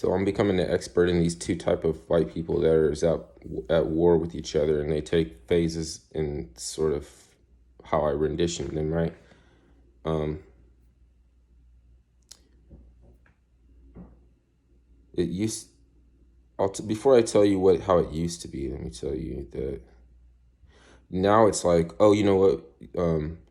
So I'm becoming an expert in these two type of white people that are at war with each other, and they take phases in sort of how I rendition them, right? It used. Before I tell you how it used to be, let me tell you that now it's like, oh, you know what?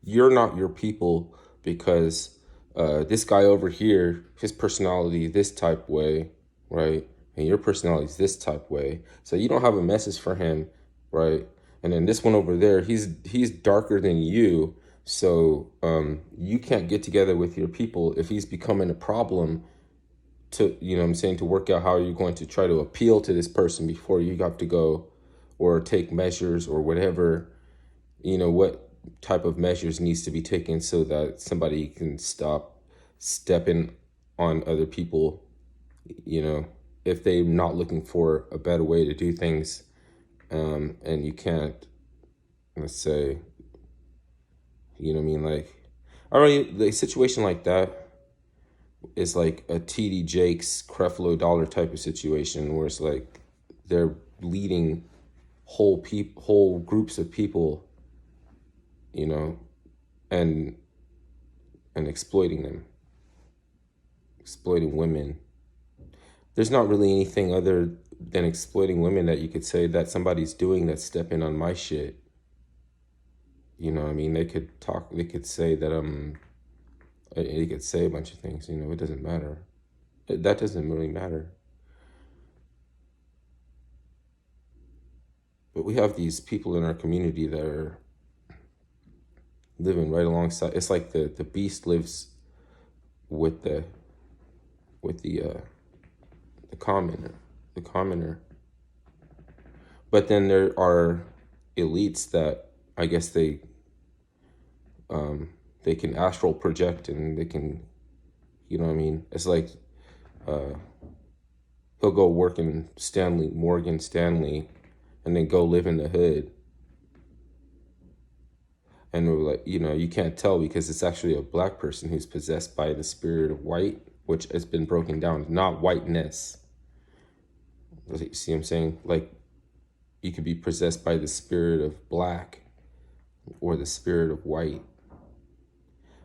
You're not your people because this guy over here, his personality this type way, right? And your personality is this type way. So you don't have a message for him, right? And then this one over there, he's darker than you. So you can't get together with your people if he's becoming a problem to, you know what I'm saying, to work out how you're going to try to appeal to this person before you have to go or take measures or whatever, you know, what type of measures needs to be taken so that somebody can stop stepping on other people, you know, if they're not looking for a better way to do things. And you can't, let's say, you know what I mean? Like, all right, the situation like that is like a TD Jakes, Creflo Dollar type of situation where it's like they're leading whole groups of people, you know, and exploiting them, exploiting women. There's not really anything other than exploiting women that you could say that somebody's doing that's stepping on my shit. You know what I mean? They could say that they could say a bunch of things, you know, it doesn't matter. That doesn't really matter. But we have these people in our community that are living right alongside. It's like the beast lives with the commoner. But then there are elites that I guess they can astral project and they can, you know what I mean? It's like he'll go work in Morgan Stanley, and then go live in the hood. And we're like, you know, you can't tell because it's actually a black person who's possessed by the spirit of white, which has been broken down, not whiteness. You see what I'm saying? Like, you could be possessed by the spirit of black or the spirit of white.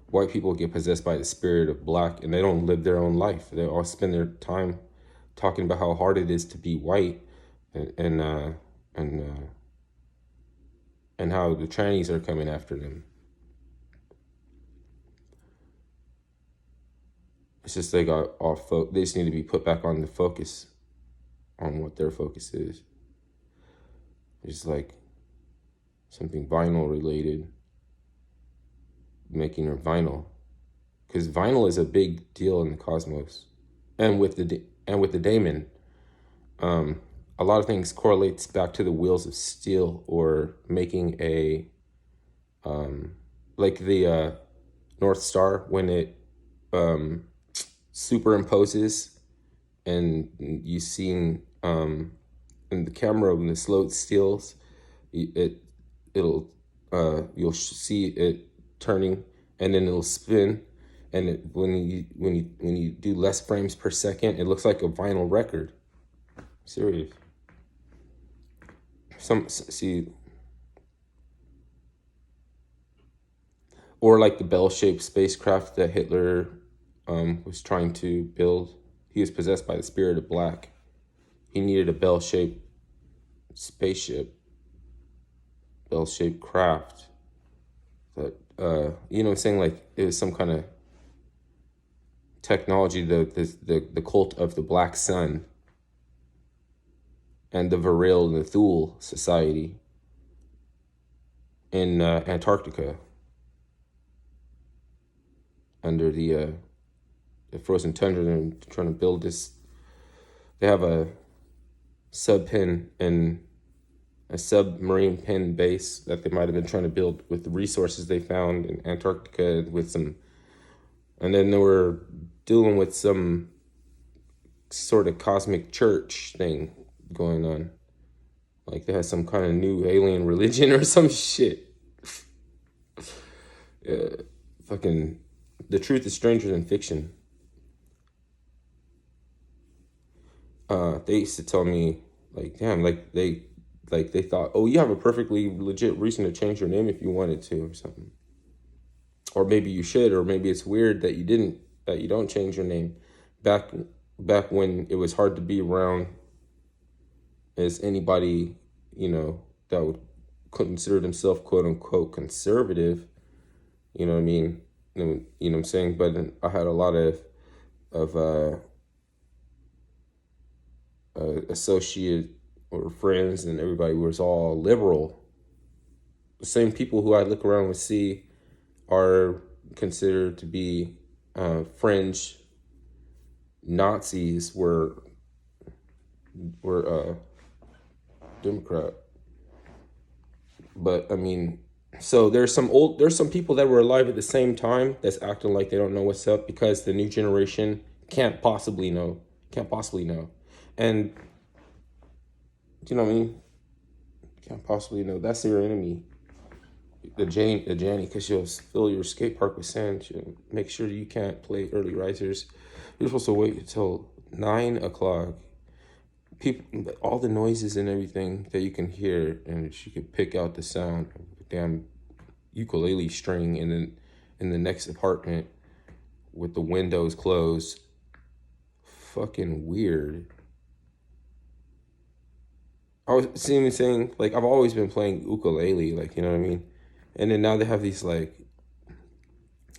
White people get possessed by the spirit of black and they don't live their own life. They all spend their time talking about how hard it is to be white and how the trannies are coming after them. It's just they got off. They just need to be put back on the focus, on what their focus is. It's like something vinyl related, making her vinyl, because vinyl is a big deal in the cosmos, and with the daemon, a lot of things correlates back to the wheels of steel or making a, like the North Star when it superimposes, and you seen in the camera when the slow steals, it'll you'll see it turning, and then it'll spin, and when you do less frames per second, it looks like a vinyl record. Serious. See, or like the bell-shaped spacecraft that Hitler was trying to build. He was possessed by the spirit of black. He needed a bell-shaped spaceship, bell-shaped craft. That you know what I'm saying? Like, it was some kind of technology. The cult of the Black Sun and the Varil and the Thule Society in Antarctica, under the frozen tundra. They're trying to build this. They have a submarine pin base that they might have been trying to build with the resources they found in Antarctica, with some, and then they were dealing with some sort of cosmic church thing going on. Like, they had some kind of new alien religion or some shit. Fucking, the truth is stranger than fiction. they used to tell me, like, damn, like they thought, oh, you have a perfectly legit reason to change your name if you wanted to or something. Or maybe you should, or maybe it's weird that you don't change your name. Back back when it was hard to be around as anybody, that would consider themselves quote unquote conservative, you know what I mean? You know what I'm saying? But I had a lot of associate or friends, and everybody was all liberal. The same people who I look around and see are considered to be fringe Nazis were Democrat. But I mean, so there's some people that were alive at the same time that's acting like they don't know what's up because the new generation can't possibly know, and you know what I mean, can't possibly know. That's your enemy, the Janny, because she'll fill your skate park with sand. She'll make sure you can't play early risers. You're supposed to wait until 9 o'clock. People, all the noises and everything that you can hear, and she could pick out the sound of the damn ukulele string in the next apartment with the windows closed. Fucking weird. I was seeing saying, like, I've always been playing ukulele, like, you know what I mean? And then now they have these like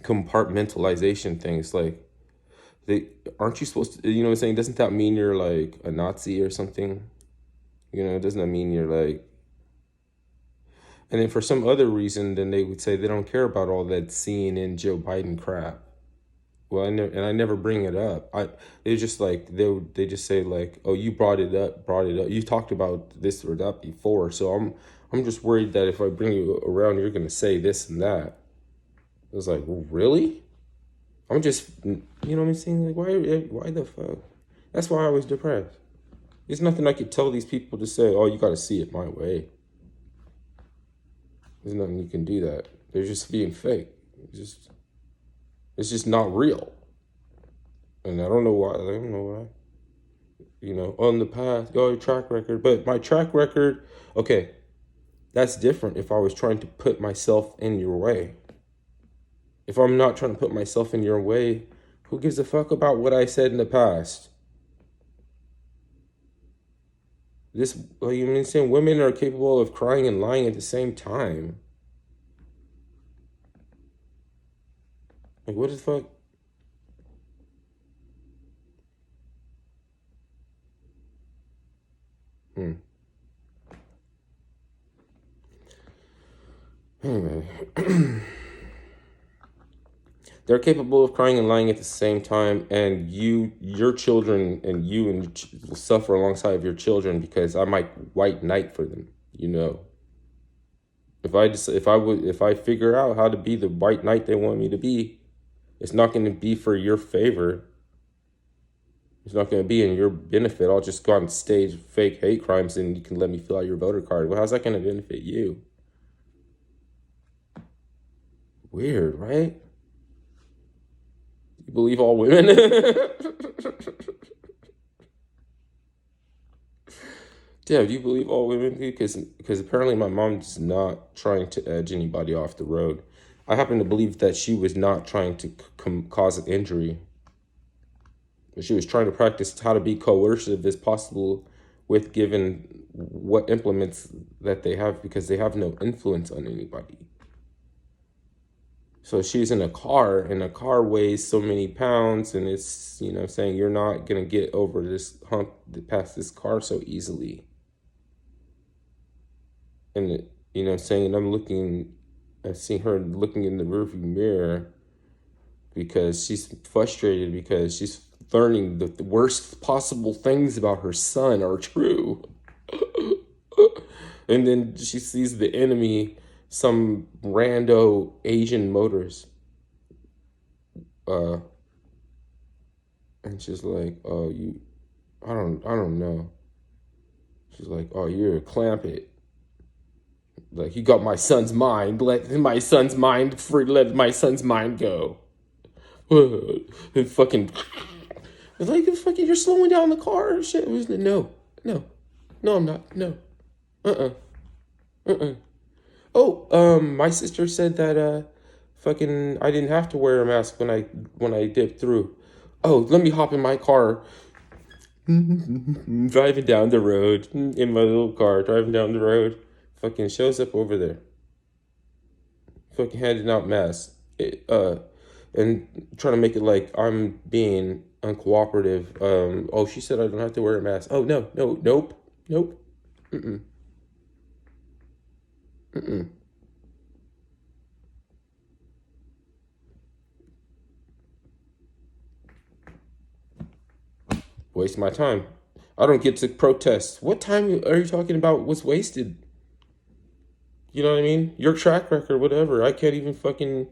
compartmentalization things, like they aren't you supposed to, you know what I'm saying? Doesn't that mean you're like a Nazi or something? Doesn't that mean you're like, and then for some other reason, then they would say they don't care about all that CNN Joe Biden crap. Well, I never bring it up. They just like they just say like, oh, you brought it up. You talked about this or that before, so I'm just worried that if I bring you around, you're gonna say this and that. I was like, well, really? I'm just, you know what I'm saying? Like, why the fuck? That's why I was depressed. There's nothing I could tell these people to say, oh, you got to see it my way. There's nothing you can do that. They're just being fake. It's just not real. And I don't know why. I don't know why. On the path, your track record. But my track record, okay, that's different if I was trying to put myself in your way. If I'm not trying to put myself in your way, who gives a fuck about what I said in the past? You mean saying women are capable of crying and lying at the same time? Like, what the fuck? Anyway. They're capable of crying and lying at the same time, and your children, and will suffer alongside of your children because I might white knight for them. If I figure out how to be the white knight they want me to be, it's not going to be for your favor. It's not going to be in your benefit. I'll just go on stage fake hate crimes, and you can let me fill out your voter card. Well, how's that going to benefit you? Weird, right? You believe all women? Yeah, do you believe all women? Because apparently my mom's not trying to edge anybody off the road. I happen to believe that she was not trying to cause an injury. But she was trying to practice how to be coercive as possible with given what implements that they have, because they have no influence on anybody. So she's in a car, and a car weighs so many pounds, and it's, saying you're not going to get over this hump past this car so easily. And, saying, I see her looking in the rearview mirror because she's frustrated because she's learning the worst possible things about her son are true. And then she sees the enemy, some rando Asian motors. And she's like, oh, I don't know. She's like, oh, you're a clamp it. Like, you got my son's mind. Let my son's mind go. And fucking It's like, fucking, you're slowing down the car and shit. It was, no, no, no, I'm not. No. Uh-uh. Uh-uh. Oh, my sister said that fucking I didn't have to wear a mask when I dipped through. Oh, let me hop in my car. Driving down the road in my little car, driving down the road. Fucking shows up over there. Fucking handing out masks. And trying to make it like I'm being uncooperative. Oh, she said I don't have to wear a mask. Oh, no, no, nope, nope. Mm-mm, mm-mm. Waste my time. I don't get to protest. What time are you talking about was wasted? You know what I mean? Your track record, whatever. I can't even fucking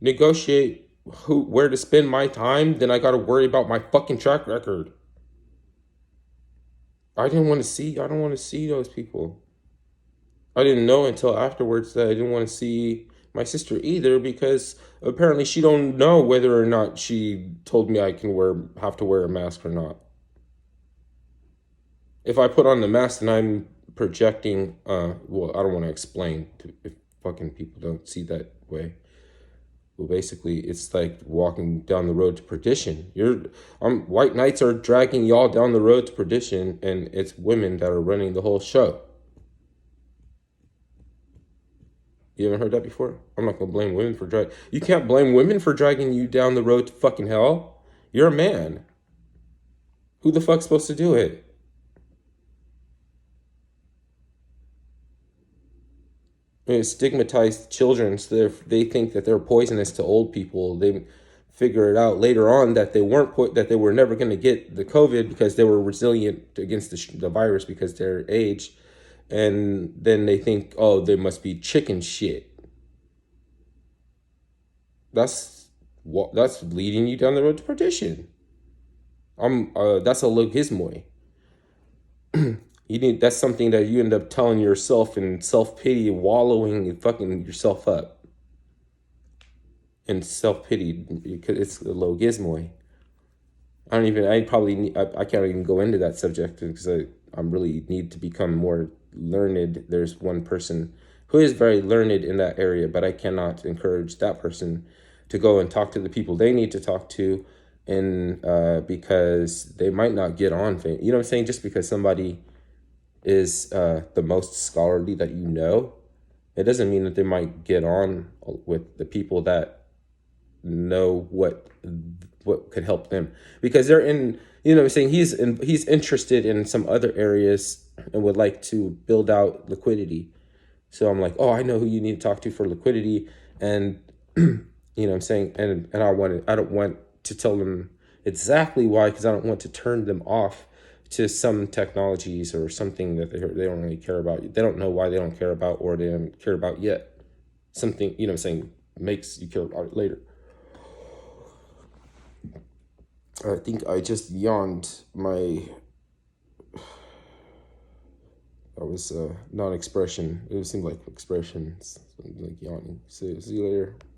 negotiate where to spend my time. Then I got to worry about my fucking track record. I don't want to see those people. I didn't know until afterwards that I didn't want to see my sister either because apparently she don't know whether or not she told me I can have to wear a mask or not. If I put on the mask and I'm projecting, well, I don't want to explain if fucking people don't see that way. Well, basically, it's like walking down the road to perdition. White knights are dragging y'all down the road to perdition, and it's women that are running the whole show. You haven't heard that before? I'm not gonna blame women for drag. You can't blame women for dragging you down the road to fucking hell. You're a man. Who the fuck's supposed to do it? Stigmatized children, so they think that they're poisonous to old people. They figure it out later on that they weren't that they were never going to get the COVID because they were resilient against the virus because their age, and then they think, oh, they must be chicken shit. That's leading you down the road to perdition. That's a logismoi. That's something that you end up telling yourself in self-pity, wallowing and fucking yourself up in self-pity because it's a logismoi. I can't even go into that subject because I really need to become more learned. There's one person who is very learned in that area, but I cannot encourage that person to go and talk to the people they need to talk to, and because they might not get on. You know what I'm saying? Just because somebody is the most scholarly that you know, it doesn't mean that they might get on with the people that know what could help them because they're in, you know what I'm saying, he's interested in some other areas and would like to build out liquidity. So I'm like, oh, I know who you need to talk to for liquidity. And you know what I'm saying, and I don't want to tell them exactly why because I don't want to turn them off to some technologies or something that they don't really care about. They don't know why they don't care about or they don't care about yet. Something, you know what I'm saying, makes you care about it later. I think I just yawned my. That was non-expression. It seemed like expressions, like yawning. See you later.